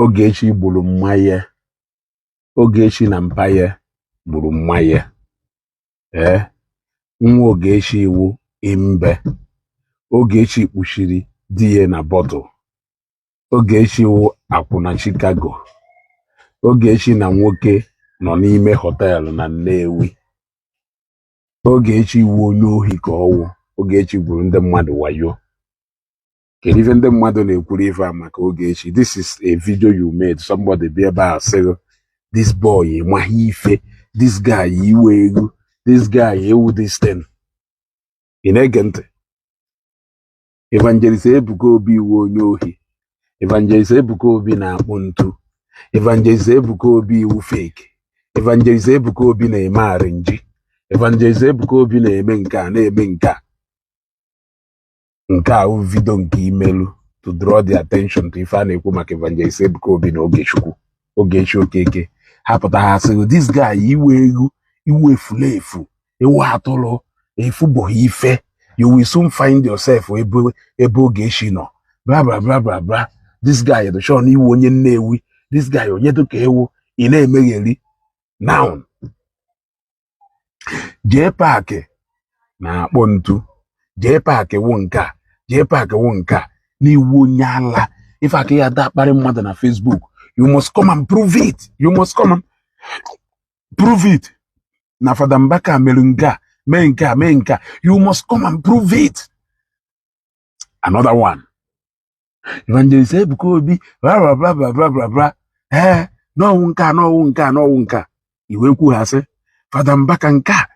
Ogechi gburu mmaye. Ogechi na mpaye gburu mmaye. Nwa Ogechi iwu imbe. Ogechi kpuchiri di ya na bọtụl. Ogechi iwu akwụna Chicago. Ogechi na nwoke nọ n'ime họteelụ na Nnewi. Ogechi iwu onye ohi ka ọwụ. Ogechi gburu ndị mmadụ wayo. Kedu ife ndị mmadụ na-ekwuru ife a maka Ogechi? This is a video you made. Somebody be ebe a sị, this boy maghị ife, this guy iwe ego, this guy ewu this thing. Ị na-ege ntị? Evangelist Ebuka Obi iwu onye ohi. Evangelist Ebuka Obi na-akpụ ntu. Evangelist Ebuka Obi iwu fake. Evangelist Ebuka Obi na-eme arịnji. Evangelist Ebuka Obi na-eme nke a na-eme nke a. Nke a bụ video nke imelu to draw the attention to ife a na-ekwu maka Evangelist Ebuka Obi na Ogechi Okeke. Hapụta ha sị, this guy iwe ego, iwe efulefu, ewu atụrụ, efubụghị ife. You will soon find yourself ebe Ogechi nọ. Bla bla bla bla bla. This guy the show iwu onye Nnewi. This guy onye dịka ewu ị na-emegheri. Now jee paakị na-akpọ ntu. Jee paakị wụ nke a. Jee paakị wụ nke a. N'iwu onye ala. Ife aka ya dakparị mmadụ na Facebook. You must come and prove it. You must come and prove it. Na Fada Mbaka mere nke a. Mee nke a, mee nke a. You must come and prove it. Another one. Evangelist Ebuka Obi, blah blah blah blah blah blah. No nka, no nka, no nka. Iwe kwu ha sị, Fada Mbaka nke a,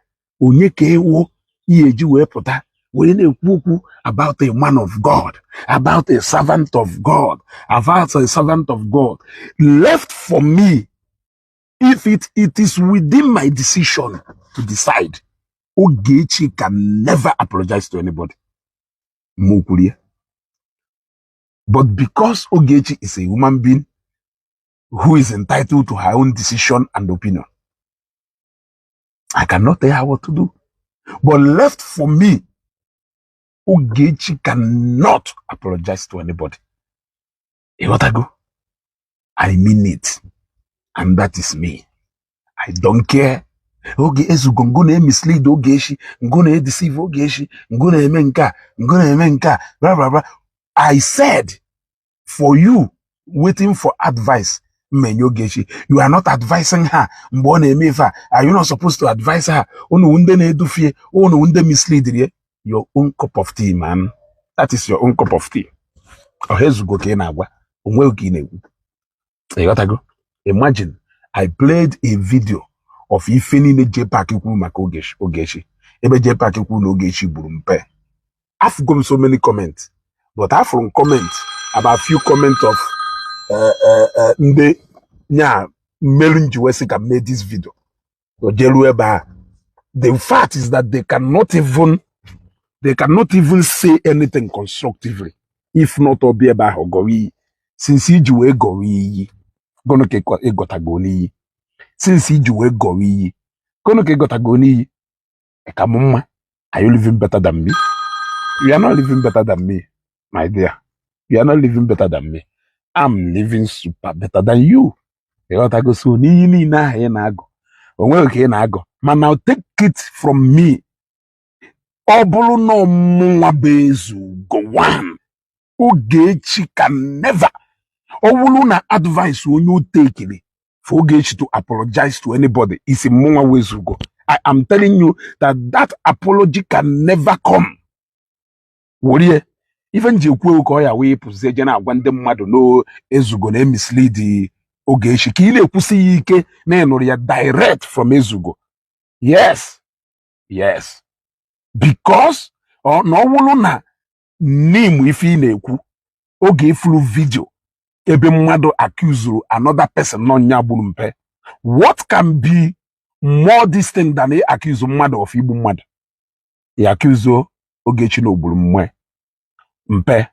onye ka ewo ihe ji wee pụta wee na-ekwu okwu about a man of God, about a servant of God, about a servant of God. Left for me, if it is within my decision to decide, Ogechi can never apologize to anybody. But because Ogechi is a human being who is entitled to her own decision and opinion, I cannot tell her what to do. But left for me, Ogechi cannot apologize to anybody. You what I go? I mean it. And that is me. I don't care. Ogechi, I'm gonna mislead Ogechi, I'm gonna deceive Ogechi, I'm gonna emenka, blah blah blah. I said, for you waiting for advice, Ogechi, you are not advising her. Are you not supposed to advise her? Your own cup of tea, man. That is your own cup of tea. Imagine I played a video of Ifeni ne J-Park maka Ogechi. Ebe J-Park no Ogechi buru mpe. I've got so many comments, but I've from comments about few comments of nde nya Melun Juwesika made this video. The fact is that they cannot even say anything constructively. If not Obieba Hogori, since he juwe gori, gono ke egotagoni. Since he juwe gori, gono ke egotagoni. Ekamuma, are you living better than me? You are not living better than me, my dear. You are not living better than me. I'm living super better than you. Egotago so ni na he na ago. Onwe oke na ago. Man, now take it from me. Obulu no mwa bezu go one. Ogechi can never. Obulu na advice when you take it for Ogechi to apologize to anybody. It's a mwa bezu go. I am telling you that apology can never come. Worry. Even Jekwe Ukoya we pusejena gwande mmadu no ezugo na mislead Ogechi. Ki ile kusi ike na enoria direct from ezugo. Yes. Yes. Because no wulu na name ifi na-ekwu oge ifulu video ebe mmadu accuse another person no nya gburu mpe. What can be more distinct than he accuse mmadu of igbu mmadu? He accuse Ogechi no gburu mpe.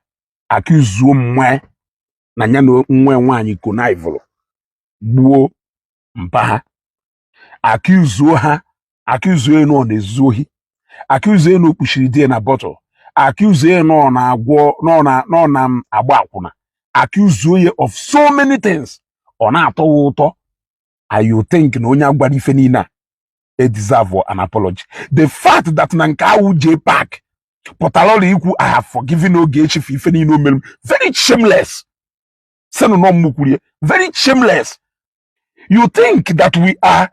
Accuse mmwe na nya no nwe nwanyi connive gbuo mpa ha. Accuse no na-ezuohi. Accuse no kpuchiri die na bottle. Accuse no na agwo no na agba akwuna. accuse you of so many things. Ona ato and you think no nyagwadi fenina a deserve an apology. The fact that Nankawu J Park Potaloli iku I have forgiven Ogechi Fifenino Mel very shameless. Very shameless. You think that we are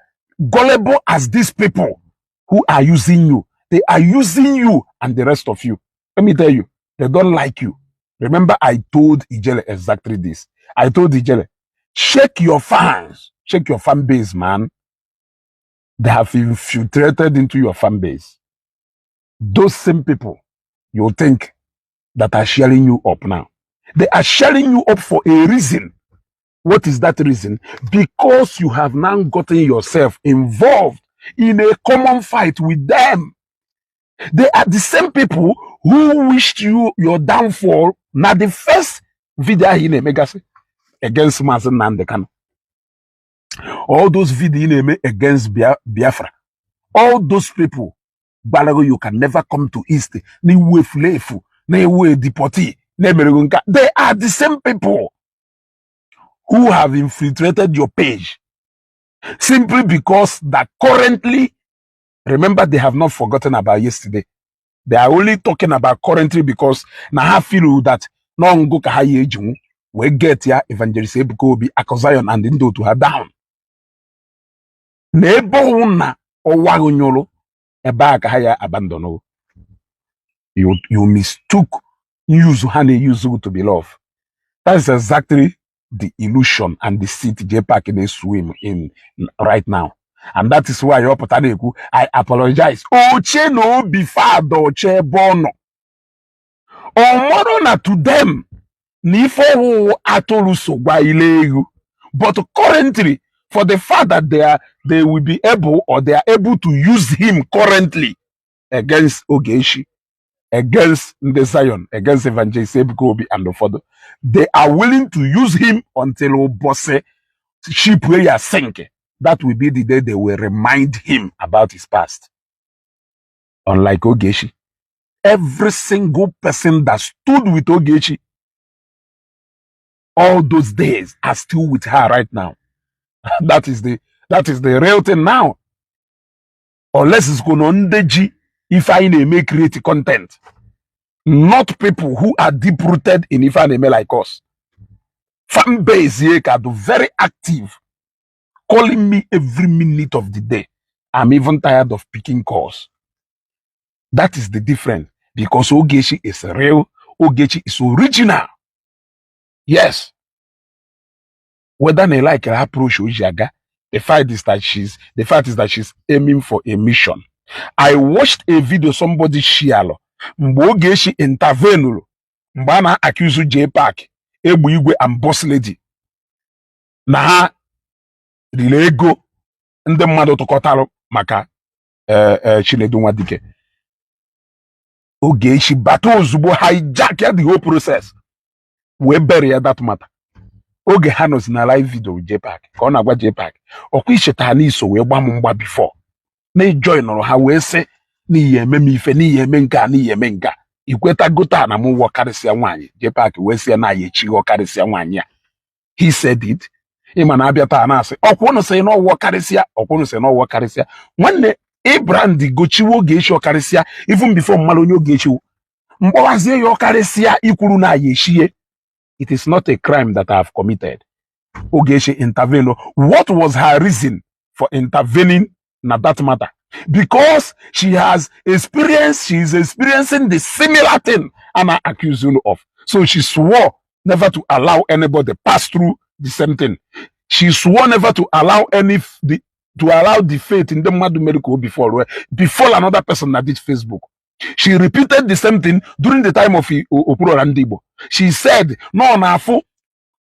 gullible as these people who are using you. They are using you and the rest of you. Let me tell you, they don't like you. Remember, I told Ijele exactly this. I told Ijele, check your fans, check your fan base, man. They have infiltrated into your fan base. Those same people you think that are sharing you up now. They are sharing you up for a reason. What is that reason? Because you have now gotten yourself involved in a common fight with them. They are the same people who wished you your downfall. Now the first video in a megase against Mazen Nandekano. All those videos against Biafra. All those people, Balago, you can never come to East. They are the same people who have infiltrated your page simply because that currently, remember, they have not forgotten about yesterday. They are only talking about currently because now I feel that no go kahaye we get ya evangelist Ebuka be Akozion and Indo to her down. Nebo na owagunyolo eba kahaya abandono. You mistook use honey use to be love. That's exactly the illusion and the city J Park in a swim in right now. And that is why I apologize. Oche no be father oche bono. Omoro to them. Nifo atoluso gwa ilegu. But currently, for the fact that they will be able or they are able to use him currently against Ogechi, against the Zion, against Evangelist Ebuka and the father, they are willing to use him until Obose ship where sink. That will be the day they will remind him about his past. Unlike Ogechi, every single person that stood with Ogechi all those days are still with her right now. that is the real thing now. Unless it's going on the if I may create content. Not people who are deep rooted in Ifaneme like us. Fan base very active, calling me every minute of the day. I'm even tired of picking calls. That is the difference. Because Ogechi is real, Ogechi is original. Yes. Whether they like her approach Ojaga, the fact is that she's aiming for a mission. I watched a video somebody share. Ogechi intervene. Mbana accuse J Park, Ebu Igwe and boss lady. Na rilego ndị mmadụ tụkọtalụ maka Chinedu Nwadike. Ogechi bata ozugbo hijack the whole process. We bury that matter. Oge ha nọzi na live video with J Park ka ọ na-agwa J Park ọkwa icheta n'iso wee gba m mgba before na join nọrọ ha wee sị n'ihi eme m ife n'ihi eme nka n'ihi eme nka ikweta gota na m wọ karịsịa nwaanyị. J Park wee sị na ya echi wọ karịsịa nwaanyị a. He said it. Ịma na abịa taa na-asị ọkwụnụ sị na ọwọ karịsịa ọkwụnụ sị na ọwọ karịsịa nwanne Ibrand gochiwo Ogechi ọkarịsịa even before mmalụ onye Ogechi mkpọwazie ya ọkarịsịa ikwuru na ya echie. It is not a crime that I have committed. Ogechi intervened. What was her reason for intervening in that matter? Because she is experiencing the similar thing I'm accusing of. So she swore never to allow anybody pass through the same thing. She swore never to allow the faith in the Madu medical before another person that did Facebook. She repeated the same thing during the time of Opuro Randibo. She said, no, nafu,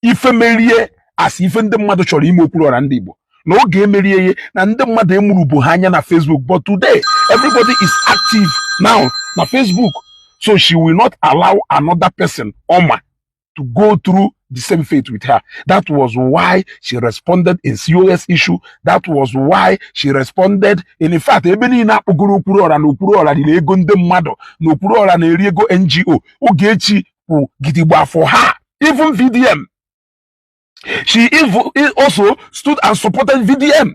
ife merie as even the mother chori imo Opuro Randibo. No game merie, and the mother emuru hanya na Facebook. But today, everybody is active now na Facebook. So she will not allow another person, Oma, to go through the same fate with her. That was why she responded in COS issue. That was why she responded in fact, ebeni na Opuro Ora no Opuro Ora di ego nde mmado no Opuro Ora na eri ego NGO. Ogechi gidigba for her even VDM. She also stood and supported VDM.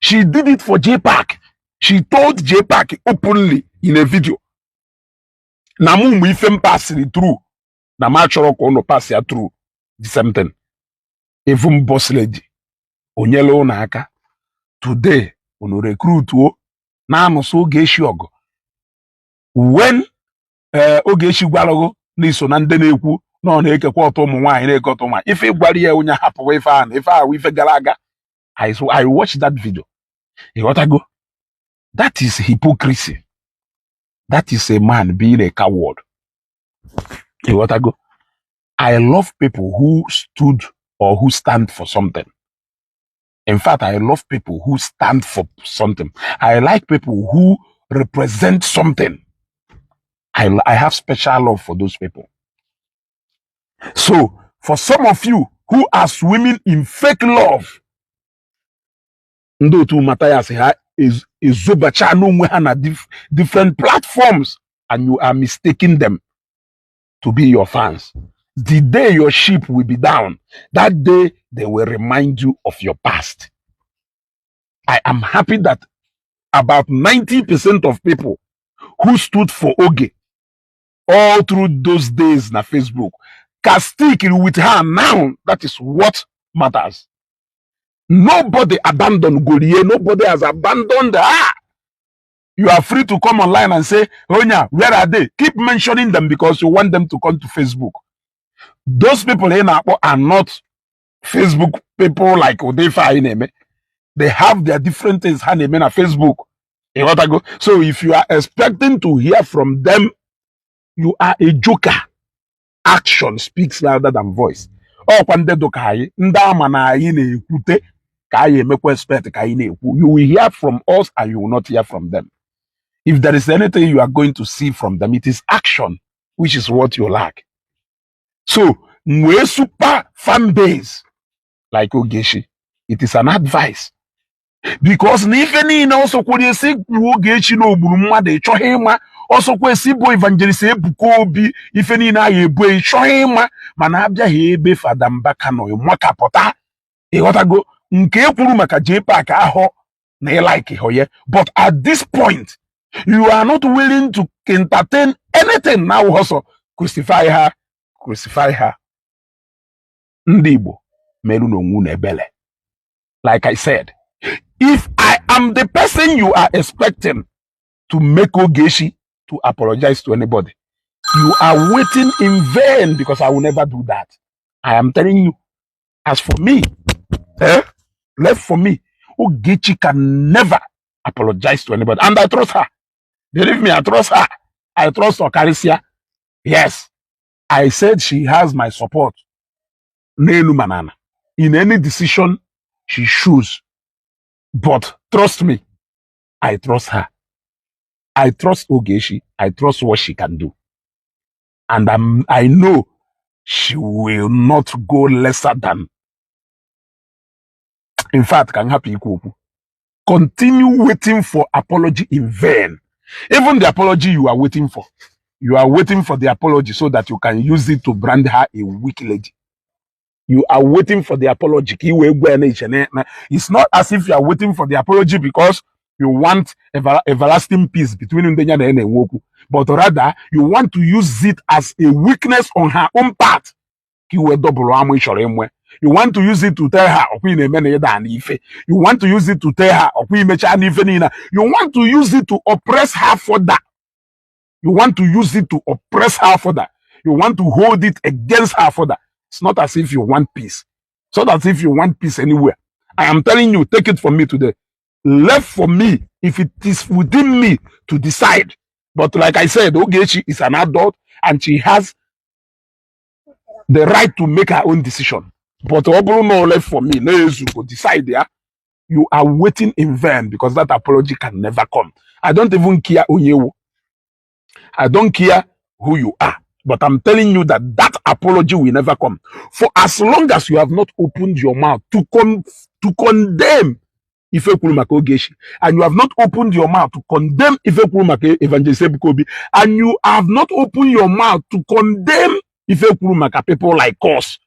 She did it for JPAC. She told JPAC openly in a video. Na mu ifem passing through. Na ma choro ko no pass ya through the same thing. Even boss lady. Onyelo na aka. Today, unu recruit o na amuso Ogechi ogo. When Ogechi gwalogo na iso na nde na-ekwu na ọ na-ekekwa ọtọ ụmụ nwaanyị na-eke ọtọ nwaanyị. Ife gwara ya onye hapụwa ife ahụ, ife ahụ ife gara aga. I watched that video. You got to go. That is hypocrisy. That is a man being a coward. You got to go. I love people who stood or who stand for something. In fact, I love people who stand for something. I like people who represent something. I have special love for those people. So, for some of you who are swimming in fake love, ndo tu Matthias is Zobacha no different platforms, and you are mistaking them to be your fans. The day your ship will be down, that day they will remind you of your past. I am happy that about 90% of people who stood for Oge all through those days na Facebook can stick with her now. That is what matters. Nobody abandoned Golie. Nobody has abandoned her. You are free to come online and say, Onya, where are they? Keep mentioning them because you want them to come to Facebook. Those people in Akpo are not Facebook people like Odefa Ineme. They have their different things happening on Facebook. You got to go. So if you are expecting to hear from them, you are a joker. Action speaks louder than voice. Oh, you will hear from us and you will not hear from them. If there is anything you are going to see from them, it is action, which is what you lack. So, we super fan base like Ogechi, it is an advice. Because even also could say Ogechi no Buruma Chohema, also kwe sibo evangelist Bukobi, if any na ye boy Chohema, manabja hebe fadambakano, mwaka pota, e wata go, nke puru maka JPAC aho, na like hoye. But at this point, you are not willing to entertain anything now also. Crucify her, crucify her. Ndị Igbo meru n'onwu n'ebele. Like I said, if I am the person you are expecting to make Ogechi to apologize to anybody, you are waiting in vain because I will never do that. I am telling you, as for me, left for me, Ogechi can never apologize to anybody. And I trust her. Believe me, I trust her. I trust Okarisia. Yes, I said she has my support. Nelu Manana. In any decision she chooses. But trust me, I trust her. I trust Ogechi. I trust what she can do. And I know she will not go lesser than. In fact, can happy continue waiting for apology in vain. Even the apology you are waiting for. You are waiting for the apology so that you can use it to brand her a weak lady. You are waiting for the apology. It's not as if you are waiting for the apology because you want everlasting peace between Ndenya and Nwoku, but rather you want to use it as a weakness on her own part. You want to use it to tell her you want to use it to tell her you want to use it to oppress her further. You want to use it to oppress her further. You want to hold it against her further. It's not as if you want peace. It's not as if you want peace anywhere. I am telling you, take it from me today. Left for me, if it is within me to decide. But like I said, Ogechi is an adult and she has the right to make her own decision. But no left for me. No, you go decide there. You are waiting in vain because that apology can never come. I don't even care Onyewo. I don't care who you are. But I'm telling you that that apology will never come. For as long as you have not opened your mouth to condemn Ifekwulu Ogechi, and you have not opened your mouth to condemn Ifekwulu Evangelist Bukobi, and you have not opened your mouth to condemn ife kwuru maka people like us